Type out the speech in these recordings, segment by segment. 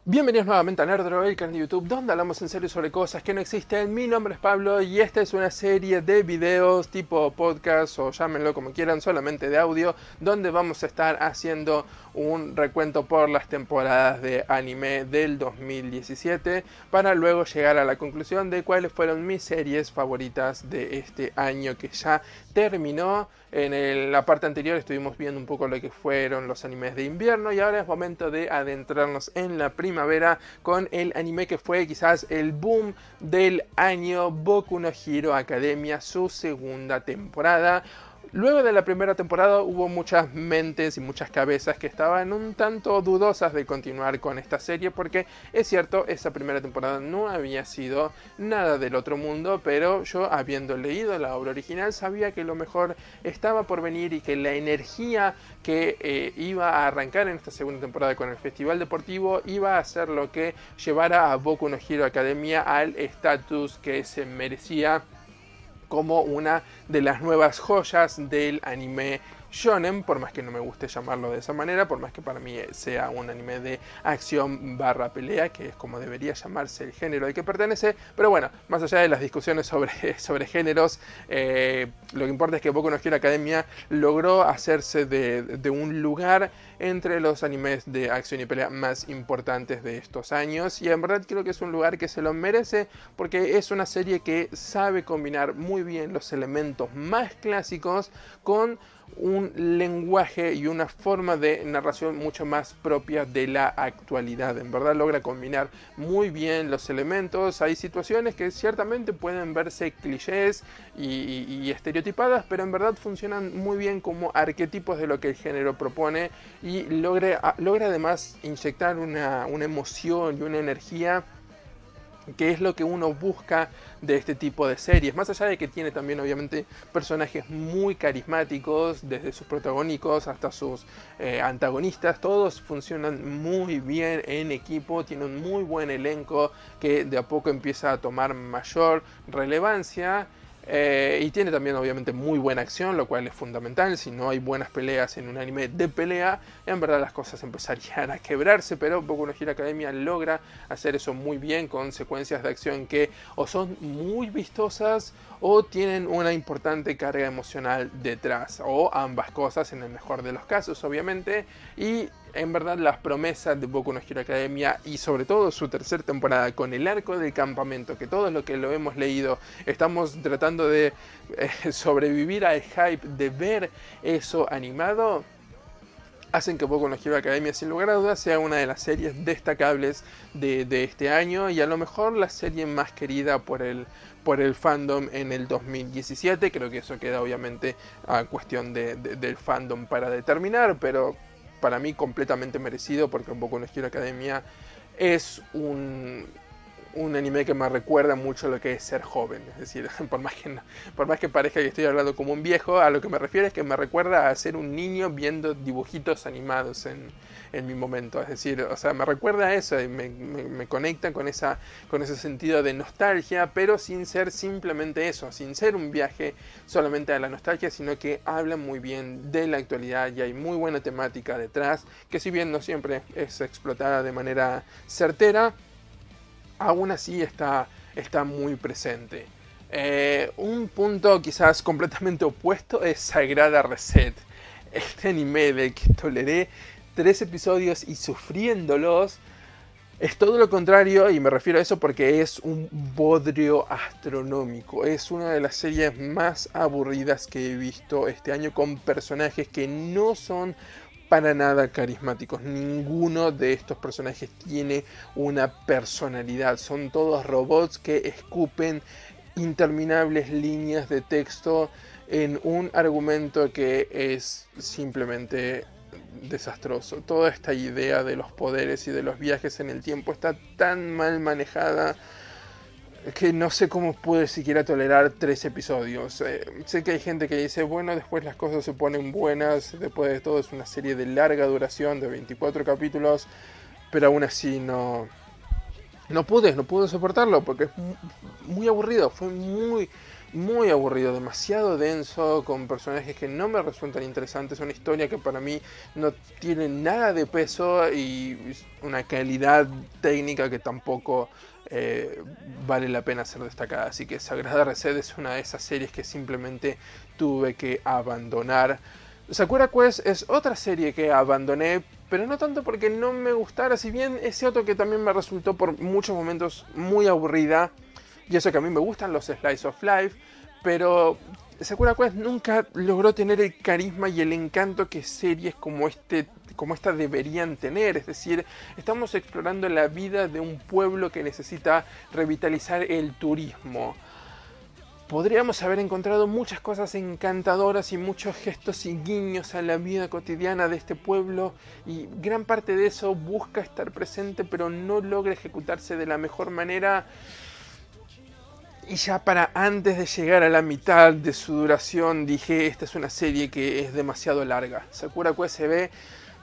Bienvenidos nuevamente a Nerdro, el canal de YouTube donde hablamos en serio sobre cosas que no existen. Mi nombre es Pablo y esta es una serie de videos tipo podcast o llámenlo como quieran, solamente de audio, donde vamos a estar haciendo un recuento por las temporadas de anime del 2017 para luego llegar a la conclusión de cuáles fueron mis series favoritas de este año que ya terminó. En la parte anterior estuvimos viendo un poco lo que fueron los animes de invierno y ahora es momento de adentrarnos en la primavera con el anime que fue quizás el boom del año, Boku no Hero Academia, su segunda temporada. Luego de la primera temporada hubo muchas mentes y muchas cabezas que estaban un tanto dudosas de continuar con esta serie porque es cierto, esa primera temporada no había sido nada del otro mundo, pero yo habiendo leído la obra original sabía que lo mejor estaba por venir y que la energía que iba a arrancar en esta segunda temporada con el Festival Deportivo iba a ser lo que llevara a Boku no Hero Academia al estatus que se merecía como una de las nuevas joyas del anime shonen, por más que no me guste llamarlo de esa manera, por más que para mí sea un anime de acción barra pelea, que es como debería llamarse el género al que pertenece. Pero bueno, más allá de las discusiones sobre géneros, lo que importa es que Boku no Hero Academia logró hacerse de un lugar entre los animes de acción y pelea más importantes de estos años, y en verdad creo que es un lugar que se lo merece porque es una serie que sabe combinar muy bien los elementos más clásicos con un lenguaje y una forma de narración mucho más propia de la actualidad. En verdad logra combinar muy bien los elementos. Hay situaciones que ciertamente pueden verse clichés y estereotipadas, pero en verdad funcionan muy bien como arquetipos de lo que el género propone y logra además inyectar una emoción y una energía que es lo que uno busca de este tipo de series, más allá de que tiene también obviamente personajes muy carismáticos, desde sus protagónicos hasta sus antagonistas, todos funcionan muy bien en equipo, tiene un muy buen elenco que de a poco empieza a tomar mayor relevancia. Y tiene también obviamente muy buena acción, lo cual es fundamental. Si no hay buenas peleas en un anime de pelea, en verdad las cosas empezarían a quebrarse, pero Boku no Hero Academia logra hacer eso muy bien con secuencias de acción que o son muy vistosas o tienen una importante carga emocional detrás, o ambas cosas en el mejor de los casos obviamente. Y en verdad las promesas de Boku no Hero Academia y sobre todo su tercera temporada con el arco del campamento, que todo lo que lo hemos leído estamos tratando de sobrevivir al hype de ver eso animado, hacen que Boku no Hero Academia sin lugar a dudas sea una de las series destacables de este año y a lo mejor la serie más querida por el fandom en el 2017. Creo que eso queda obviamente a cuestión del fandom para determinar, pero para mí completamente merecido porque Boku no Hero Academia es un anime que me recuerda mucho a lo que es ser joven. Es decir, por más que parezca que estoy hablando como un viejo, a lo que me refiero es que me recuerda a ser un niño viendo dibujitos animados en mi momento. Es decir, o sea, me recuerda a eso y me conecta con ese sentido de nostalgia, pero sin ser simplemente eso, sin ser un viaje solamente a la nostalgia, sino que habla muy bien de la actualidad y hay muy buena temática detrás, que si bien no siempre es explotada de manera certera, aún así está muy presente. Un punto quizás completamente opuesto es Sagrada Reset. Este anime del que toleré 3 episodios y sufriéndolos es todo lo contrario, y me refiero a eso porque es un bodrio astronómico. Es una de las series más aburridas que he visto este año, con personajes que no son para nada carismáticos. Ninguno de estos personajes tiene una personalidad. Son todos robots que escupen interminables líneas de texto en un argumento que es simplemente desastroso. Toda esta idea de los poderes y de los viajes en el tiempo está tan mal manejada que no sé cómo pude siquiera tolerar 3 episodios. Sé que hay gente que dice, bueno, después las cosas se ponen buenas, después de todo es una serie de larga duración de 24 capítulos, pero aún así no pude soportarlo porque es muy aburrido. Fue muy muy aburrido, demasiado denso, con personajes que no me resultan interesantes, una historia que para mí no tiene nada de peso y una calidad técnica que tampoco vale la pena ser destacada. Así que Sagrada Reset es una de esas series que simplemente tuve que abandonar. Sakura Quest es otra serie que abandoné, pero no tanto porque no me gustara, si bien es cierto que también me resultó por muchos momentos muy aburrida. Y eso que a mí me gustan los Slice of Life, pero Sakura Quest nunca logró tener el carisma y el encanto que series como esta deberían tener. Es decir, estamos explorando la vida de un pueblo que necesita revitalizar el turismo. Podríamos haber encontrado muchas cosas encantadoras y muchos gestos y guiños a la vida cotidiana de este pueblo, y gran parte de eso busca estar presente pero no logra ejecutarse de la mejor manera. Y ya para antes de llegar a la mitad de su duración dije, esta es una serie que es demasiado larga. Sakura Quest se ve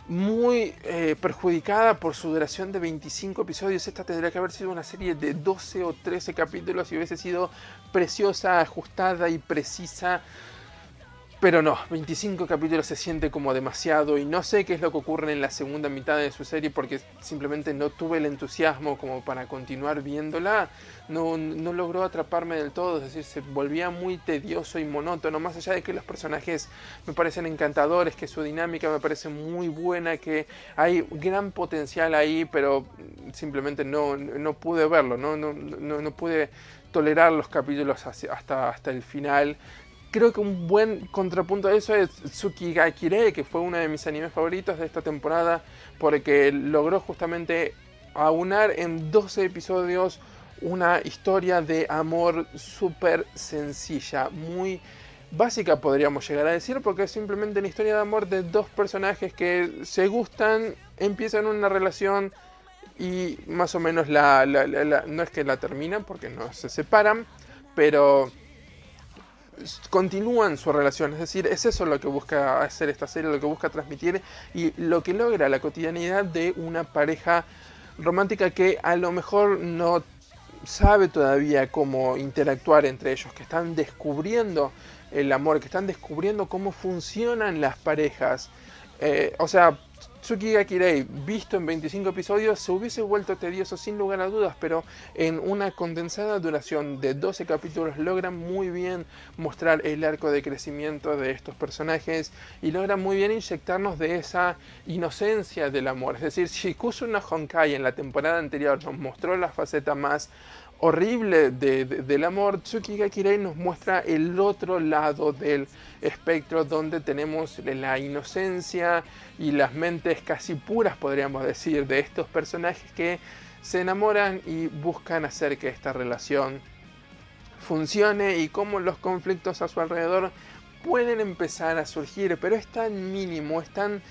muy perjudicada por su duración de 25 episodios. Esta tendría que haber sido una serie de 12 o 13 capítulos y hubiese sido preciosa, ajustada y precisa. Pero no, 25 capítulos se siente como demasiado y no sé qué es lo que ocurre en la segunda mitad de su serie porque simplemente no tuve el entusiasmo como para continuar viéndola. No logró atraparme del todo, es decir, se volvía muy tedioso y monótono, más allá de que los personajes me parecen encantadores, que su dinámica me parece muy buena, que hay gran potencial ahí, pero simplemente no pude verlo, no pude tolerar los capítulos hasta el final. Creo que un buen contrapunto a eso es Tsukigakure, que fue uno de mis animes favoritos de esta temporada, porque logró justamente aunar en 12 episodios una historia de amor súper sencilla, muy básica podríamos llegar a decir, porque es simplemente una historia de amor de dos personajes que se gustan, empiezan una relación y más o menos no es que la terminan porque no se separan, pero continúan su relación. Es decir, es eso lo que busca hacer esta serie, lo que busca transmitir y lo que logra la cotidianidad de una pareja romántica que a lo mejor no sabe todavía cómo interactuar entre ellos, que están descubriendo el amor, que están descubriendo cómo funcionan las parejas. O sea, Tsukigakure visto en 25 episodios se hubiese vuelto tedioso sin lugar a dudas, pero en una condensada duración de 12 capítulos logran muy bien mostrar el arco de crecimiento de estos personajes y logran muy bien inyectarnos de esa inocencia del amor. Es decir, Shikusu no Honkai en la temporada anterior nos mostró la faceta más horrible del amor, Tsukigakure nos muestra el otro lado del espectro, donde tenemos la inocencia y las mentes casi puras, podríamos decir, de estos personajes que se enamoran y buscan hacer que esta relación funcione y cómo los conflictos a su alrededor pueden empezar a surgir, pero es tan mínimo, es tan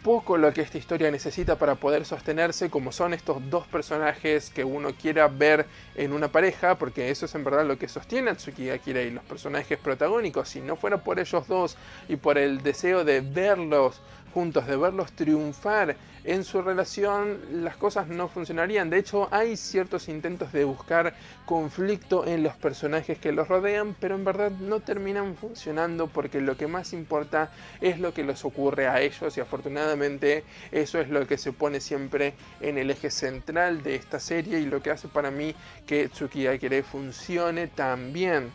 poco lo que esta historia necesita para poder sostenerse, como son estos dos personajes que uno quiera ver en una pareja, porque eso es en verdad lo que sostiene a Tsukigakure y los personajes protagónicos. Si no fuera por ellos dos y por el deseo de verlos juntos, de verlos triunfar en su relación, las cosas no funcionarían. De hecho, hay ciertos intentos de buscar conflicto en los personajes que los rodean, pero en verdad no terminan funcionando porque lo que más importa es lo que les ocurre a ellos, y afortunadamente eso es lo que se pone siempre en el eje central de esta serie y lo que hace para mí que Tsukigakure funcione tan bien.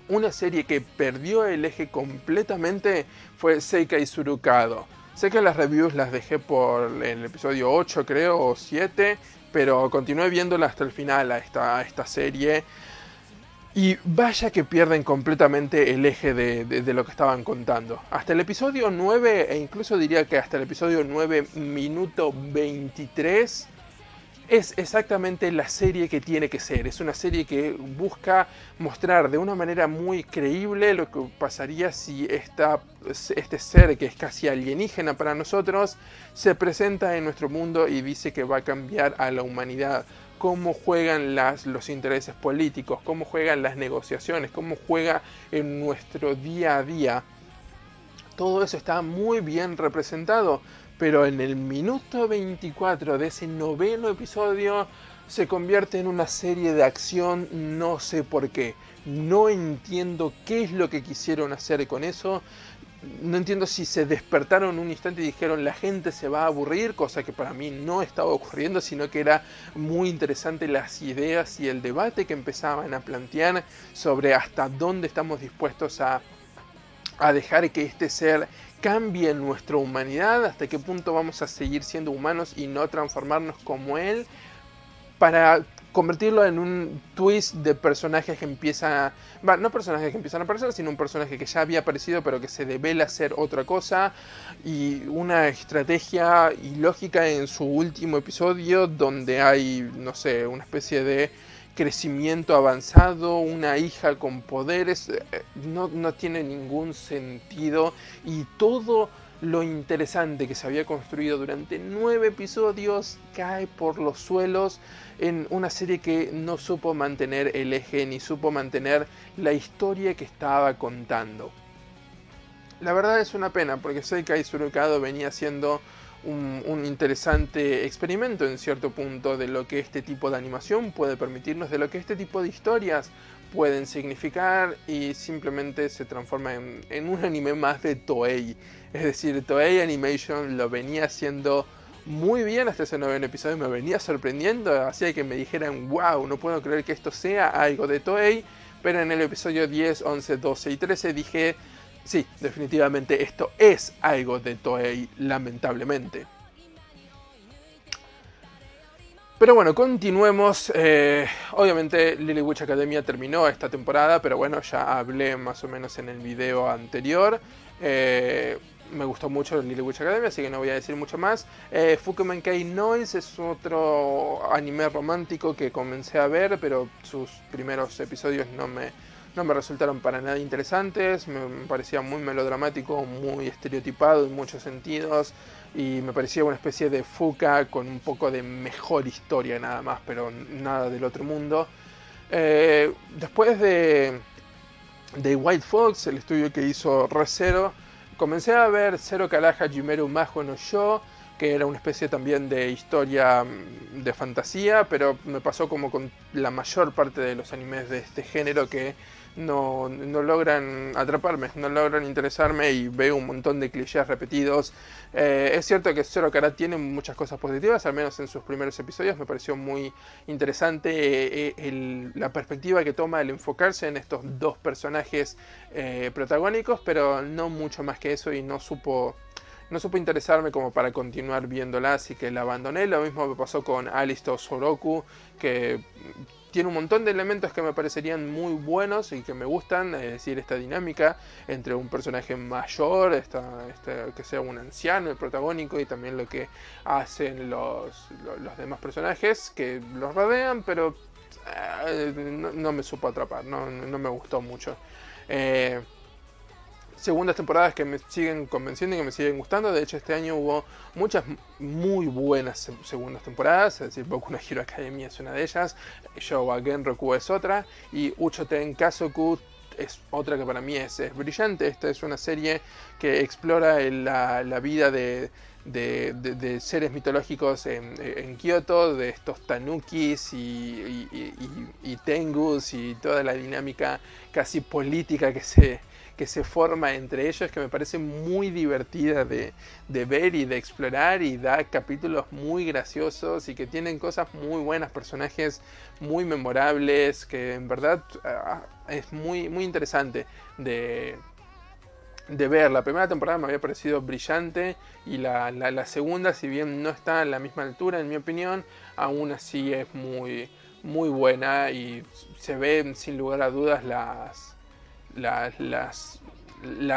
Una serie que perdió el eje completamente fue Seikai Surukado. Sé que las reviews las dejé por el episodio 8 creo, o 7, pero continué viéndola hasta el final a esta serie. Y vaya que pierden completamente el eje de lo que estaban contando. Hasta el episodio 9, e incluso diría que hasta el episodio 9 minuto 23... es exactamente la serie que tiene que ser. Es una serie que busca mostrar de una manera muy creíble lo que pasaría si este ser que es casi alienígena para nosotros se presenta en nuestro mundo y dice que va a cambiar a la humanidad. Cómo juegan los intereses políticos, cómo juegan las negociaciones, cómo juega en nuestro día a día. Todo eso está muy bien representado. Pero en el minuto 24 de ese noveno episodio se convierte en una serie de acción, no sé por qué. No entiendo qué es lo que quisieron hacer con eso. No entiendo si se despertaron un instante y dijeron la gente se va a aburrir, cosa que para mí no estaba ocurriendo, sino que era muy interesante las ideas y el debate que empezaban a plantear sobre hasta dónde estamos dispuestos a dejar que este ser cambie nuestra humanidad, hasta qué punto vamos a seguir siendo humanos y no transformarnos como él, para convertirlo en un twist de personajes que empiezan no personajes que empiezan a aparecer, sino un personaje que ya había aparecido pero que se devela ser otra cosa, y una estrategia ilógica en su último episodio donde hay, no sé, una especie de crecimiento avanzado, una hija con poderes, no tiene ningún sentido, y todo lo interesante que se había construido durante 9 episodios cae por los suelos en una serie que no supo mantener el eje ni supo mantener la historia que estaba contando. La verdad es una pena, porque Sekai Surukado venía siendo un interesante experimento en cierto punto de lo que este tipo de animación puede permitirnos, de lo que este tipo de historias pueden significar, y simplemente se transforma en un anime más de Toei. Es decir, Toei Animation lo venía haciendo muy bien hasta ese 9º episodio, me venía sorprendiendo, hacía que me dijeran wow, no puedo creer que esto sea algo de Toei, pero en el episodio 10, 11, 12 y 13 dije sí, definitivamente esto es algo de Toei, lamentablemente. Pero bueno, continuemos. Obviamente Lily Witch Academia terminó esta temporada, pero bueno, ya hablé más o menos en el video anterior. Me gustó mucho Lily Witch Academia, así que no voy a decir mucho más. Fukumenkei Noise es otro anime romántico que comencé a ver, pero sus primeros episodios no me resultaron para nada interesantes. Me parecía muy melodramático, muy estereotipado en muchos sentidos, y me parecía una especie de Fuka con un poco de mejor historia nada más, pero nada del otro mundo. Después de White Fox, el estudio que hizo Re:Zero, comencé a ver Zero Kara Hajimeru Mahou no Sho, que era una especie también de historia de fantasía, pero me pasó como con la mayor parte de los animes de este género, que no logran atraparme, no logran interesarme, y veo un montón de clichés repetidos. Es cierto que Zero Kara tiene muchas cosas positivas, al menos en sus primeros episodios me pareció muy interesante la perspectiva que toma el enfocarse en estos dos personajes protagónicos, pero no mucho más que eso, y no supo interesarme como para continuar viéndola, así que la abandoné. Lo mismo me pasó con Alice to Soroku, que tiene un montón de elementos que me parecerían muy buenos y que me gustan, es decir, esta dinámica entre un personaje mayor, que sea un anciano, el protagónico, y también lo que hacen los demás personajes que los rodean, pero no me supo atrapar, no me gustó mucho. Segundas temporadas que me siguen convenciendo y que me siguen gustando. De hecho, este año hubo muchas muy buenas segundas temporadas. Es decir, Boku no Hero Academia es una de ellas, Shouwa Genroku es otra, y Uchoten Kazoku es otra que para mí es brillante. Esta es una serie que explora la vida de seres mitológicos en Kioto, de estos tanukis y tengus, y toda la dinámica casi política que se forma entre ellos, que me parece muy divertida de ver y de explorar, y da capítulos muy graciosos y que tienen cosas muy buenas, personajes muy memorables, que en verdad es muy, muy interesante de ver. La primera temporada me había parecido brillante, y la segunda, si bien no está a la misma altura en mi opinión, aún así es muy, muy buena, y se ven sin lugar a dudas la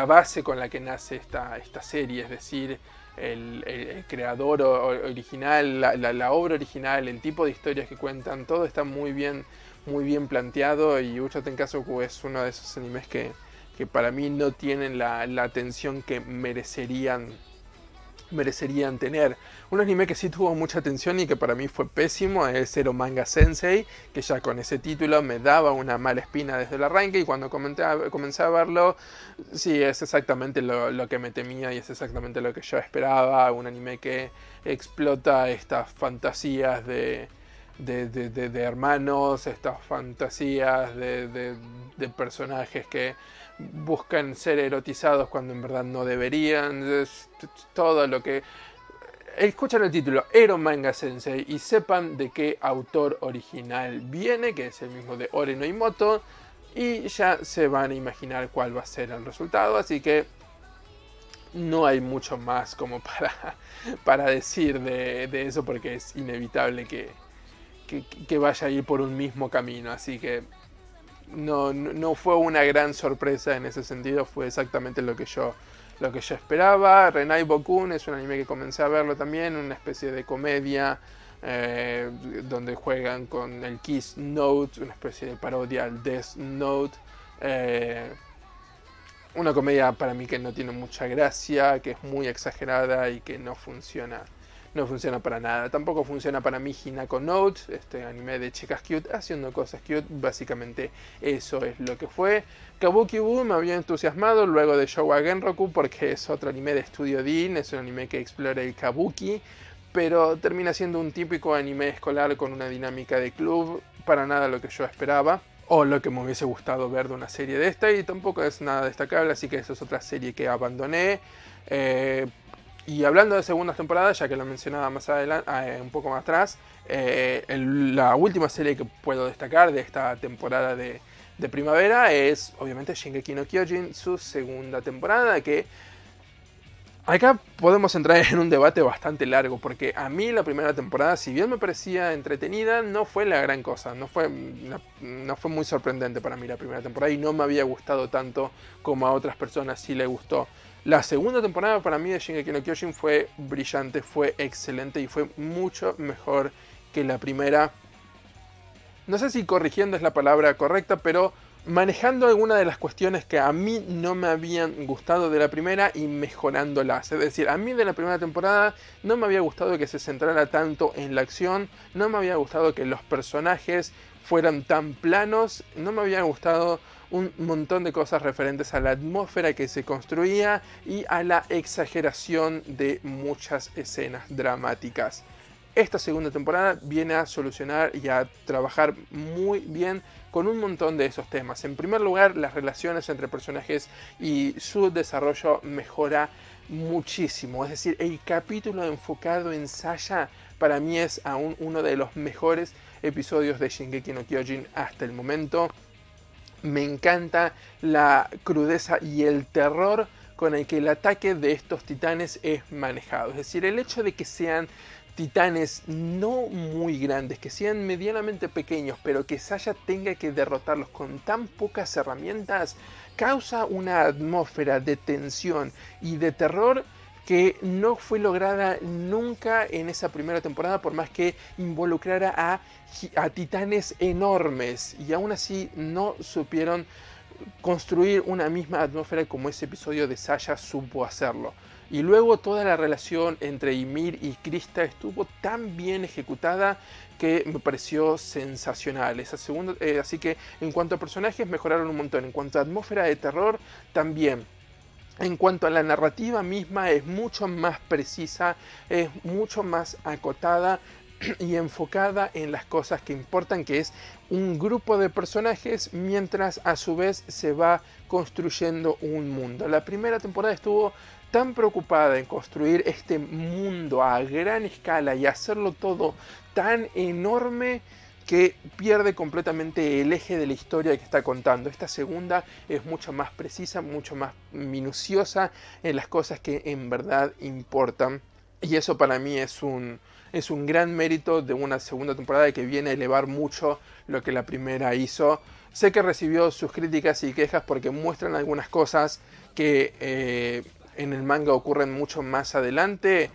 base con la que nace esta serie, es decir, el creador original, la obra original, el tipo de historias que cuentan, todo está muy bien planteado, y Uchoten Kazoku es uno de esos animes que para mí no tienen la atención que merecerían tener. Un anime que sí tuvo mucha atención y que para mí fue pésimo es Zero Manga Sensei, que ya con ese título me daba una mala espina desde el arranque, y cuando comencé a verlo, sí, es exactamente lo que me temía, y es exactamente lo que yo esperaba. Un anime que explota estas fantasías de de hermanos, estas fantasías de personajes que buscan ser erotizados cuando en verdad no deberían. Es todo lo que... Escuchan el título Ero Manga Sensei y sepan de qué autor original viene, que es el mismo de Ore no Imoto, y ya se van a imaginar cuál va a ser el resultado, así que no hay mucho más como para decir de eso, porque es inevitable que vaya a ir por un mismo camino, así que no fue una gran sorpresa en ese sentido, fue exactamente lo que yo esperaba. Renai Bokun es un anime que comencé a verlo también, una especie de comedia donde juegan con el Kiss Note, una especie de parodia al Death Note. Una comedia para mí que no tiene mucha gracia, que es muy exagerada y que no funciona para nada. Tampoco funciona para mí Hinako Note, este anime de chicas cute haciendo cosas cute. Básicamente eso es lo que fue. Kabuki Boo me había entusiasmado luego de Showa Genroku porque es otro anime de Studio Dean, es un anime que explora el kabuki, pero termina siendo un típico anime escolar con una dinámica de club, para nada lo que yo esperaba o lo que me hubiese gustado ver de una serie de esta, y tampoco es nada destacable, así que esa es otra serie que abandoné. Y hablando de segundas temporadas, ya que lo mencionaba más adelante, un poco más atrás, la última serie que puedo destacar de esta temporada de primavera es obviamente Shingeki no Kyojin, su segunda temporada, que acá podemos entrar en un debate bastante largo, porque a mí la primera temporada, si bien me parecía entretenida, no fue la gran cosa, no fue muy sorprendente para mí la primera temporada y no me había gustado tanto como a otras personas sí les gustó. La segunda temporada para mí de Shingeki no Kyojin fue brillante, fue excelente y fue mucho mejor que la primera. No sé si corrigiendo es la palabra correcta, pero manejando algunas de las cuestiones que a mí no me habían gustado de la primera y mejorándolas. Es decir, a mí de la primera temporada no me había gustado que se centrara tanto en la acción, no me había gustado que los personajes fueran tan planos, no me había gustado un montón de cosas referentes a la atmósfera que se construía y a la exageración de muchas escenas dramáticas. Esta segunda temporada viene a solucionar y a trabajar muy bien con un montón de esos temas. En primer lugar, las relaciones entre personajes y su desarrollo mejora muchísimo. Es decir, el capítulo enfocado en Saya para mí es aún uno de los mejores episodios de Shingeki no Kyojin hasta el momento. Me encanta la crudeza y el terror con el que el ataque de estos titanes es manejado. Es decir, el hecho de que sean titanes no muy grandes, que sean medianamente pequeños, pero que Saya tenga que derrotarlos con tan pocas herramientas, causa una atmósfera de tensión y de terror que no fue lograda nunca en esa primera temporada, por más que involucrara a titanes enormes, y aún así no supieron construir una misma atmósfera como ese episodio de Saya supo hacerlo. Y luego toda la relación entre Ymir y Krista estuvo tan bien ejecutada que me pareció sensacional. Así que en cuanto a personajes mejoraron un montón, en cuanto a atmósfera de terror también. En cuanto a la narrativa misma, es mucho más precisa, es mucho más acotada y enfocada en las cosas que importan, que es un grupo de personajes mientras a su vez se va construyendo un mundo. La primera temporada estuvo tan preocupada en construir este mundo a gran escala y hacerlo todo tan enorme que pierde completamente el eje de la historia que está contando. Esta segunda es mucho más precisa, mucho más minuciosa en las cosas que en verdad importan. Y eso para mí es un gran mérito de una segunda temporada que viene a elevar mucho lo que la primera hizo. Sé que recibió sus críticas y quejas porque muestran algunas cosas que en el manga ocurren mucho más adelante.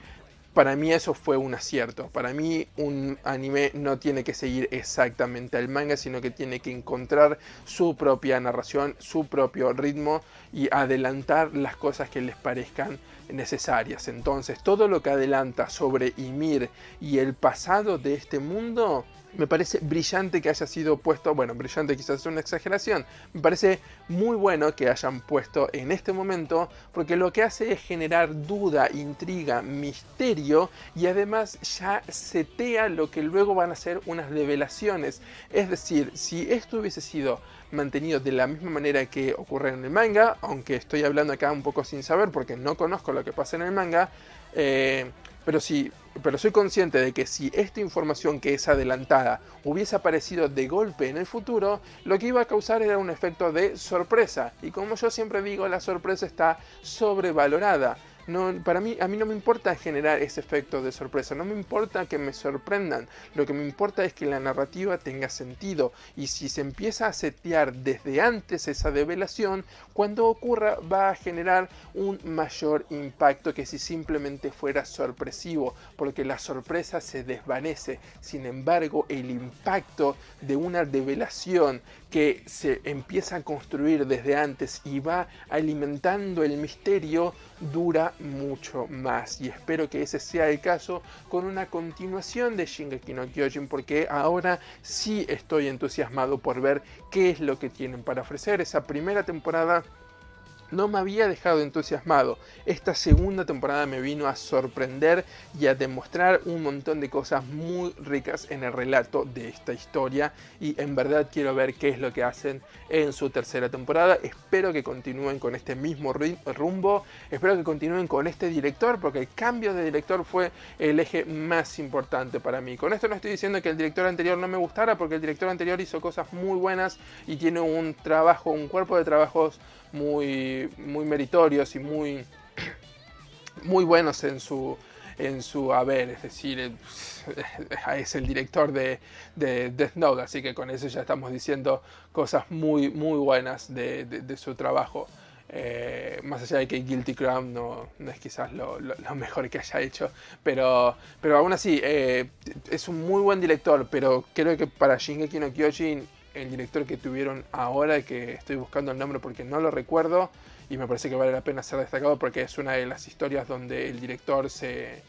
Para mí eso fue un acierto. Para mí un anime no tiene que seguir exactamente al manga, sino que tiene que encontrar su propia narración, su propio ritmo y adelantar las cosas que les parezcan necesarias. Entonces todo lo que adelanta sobre Ymir y el pasado de este mundo Me parece brillante que haya sido puesto, bueno, brillante quizás es una exageración, me parece muy bueno que hayan puesto en este momento, porque lo que hace es generar duda, intriga, misterio, y además ya setea lo que luego van a ser unas revelaciones. Es decir, si esto hubiese sido mantenido de la misma manera que ocurre en el manga, aunque estoy hablando acá un poco sin saber porque no conozco lo que pasa en el manga, pero soy consciente de que si esta información que es adelantada hubiese aparecido de golpe en el futuro, lo que iba a causar era un efecto de sorpresa. Y como yo siempre digo, la sorpresa está sobrevalorada. No, a mí no me importa generar ese efecto de sorpresa, no me importa que me sorprendan, lo que me importa es que la narrativa tenga sentido, y si se empieza a setear desde antes esa revelación, cuando ocurra va a generar un mayor impacto que si simplemente fuera sorpresivo, porque la sorpresa se desvanece. Sin embargo, el impacto de una revelación que se empieza a construir desde antes y va alimentando el misterio dura mucho más, y espero que ese sea el caso con una continuación de Shingeki no Kyojin, porque ahora sí estoy entusiasmado por ver qué es lo que tienen para ofrecer. Esa primera temporada no me había dejado entusiasmado. Esta segunda temporada me vino a sorprender y a demostrar un montón de cosas muy ricas en el relato de esta historia, y en verdad quiero ver qué es lo que hacen en su tercera temporada. Espero que continúen con este mismo rumbo, espero que continúen con este director, porque el cambio de director fue el eje más importante para mí. Con esto no estoy diciendo que el director anterior no me gustara, porque el director anterior hizo cosas muy buenas y tiene un cuerpo de trabajos muy meritorios y muy buenos en su haber. Es decir, es el director de Death Note, así que con eso ya estamos diciendo cosas muy buenas de su trabajo. Más allá de que Guilty Crown no es quizás lo mejor que haya hecho, pero aún así es un muy buen director. Pero creo que para Shingeki no Kyojin, el director que tuvieron ahora, que estoy buscando el nombre porque no lo recuerdo, y me parece que vale la pena ser destacado porque es una de las historias donde el director se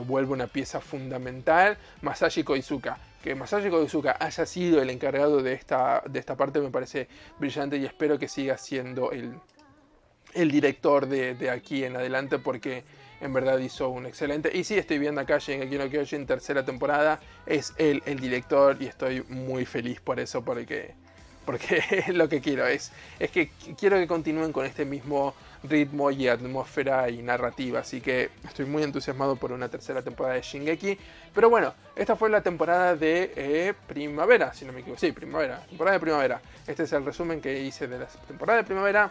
vuelve una pieza fundamental, Masashi Koizuka. Que Masashi Koizuka haya sido el encargado de esta parte me parece brillante, y espero que siga siendo el director de aquí en adelante, porque en verdad hizo un excelente. Y sí, estoy viendo acá Shingeki no Kyojin tercera temporada, es él el director, y estoy muy feliz por eso, porque lo que quiero es que quiero que continúen con este mismo ritmo y atmósfera y narrativa, así que estoy muy entusiasmado por una tercera temporada de Shingeki. Pero bueno, esta fue la temporada de primavera, si no me equivoco, sí, temporada de primavera. Este es el resumen que hice de la temporada de primavera.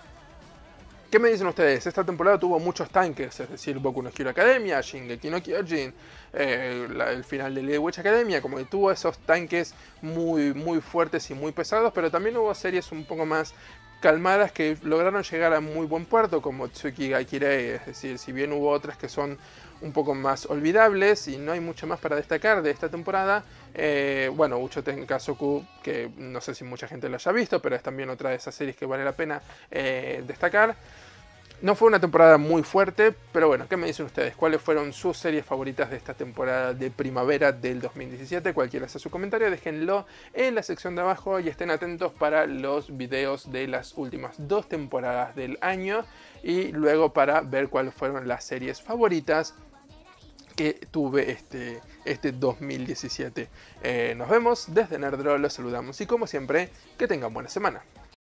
¿Qué me dicen ustedes? Esta temporada tuvo muchos tanques, es decir, Boku no Hero Academia, Shingeki no Kyojin, el final de Little Witch Academia, como que tuvo esos tanques muy fuertes y muy pesados, pero también hubo series un poco más calmadas que lograron llegar a muy buen puerto, como Tsuki ga Kirei. Es decir, si bien hubo otras que son un poco más olvidables y no hay mucho más para destacar de esta temporada, bueno, Ucho Tenkazoku, que no sé si mucha gente lo haya visto, pero es también otra de esas series que vale la pena destacar. No fue una temporada muy fuerte, pero bueno, ¿qué me dicen ustedes? ¿Cuáles fueron sus series favoritas de esta temporada de primavera del 2017? Cualquiera sea su comentario, déjenlo en la sección de abajo y estén atentos para los videos de las últimas 2 temporadas del año, y luego para ver cuáles fueron las series favoritas que tuve este 2017. Nos vemos desde Nerdroll, los saludamos y como siempre, que tengan buena semana.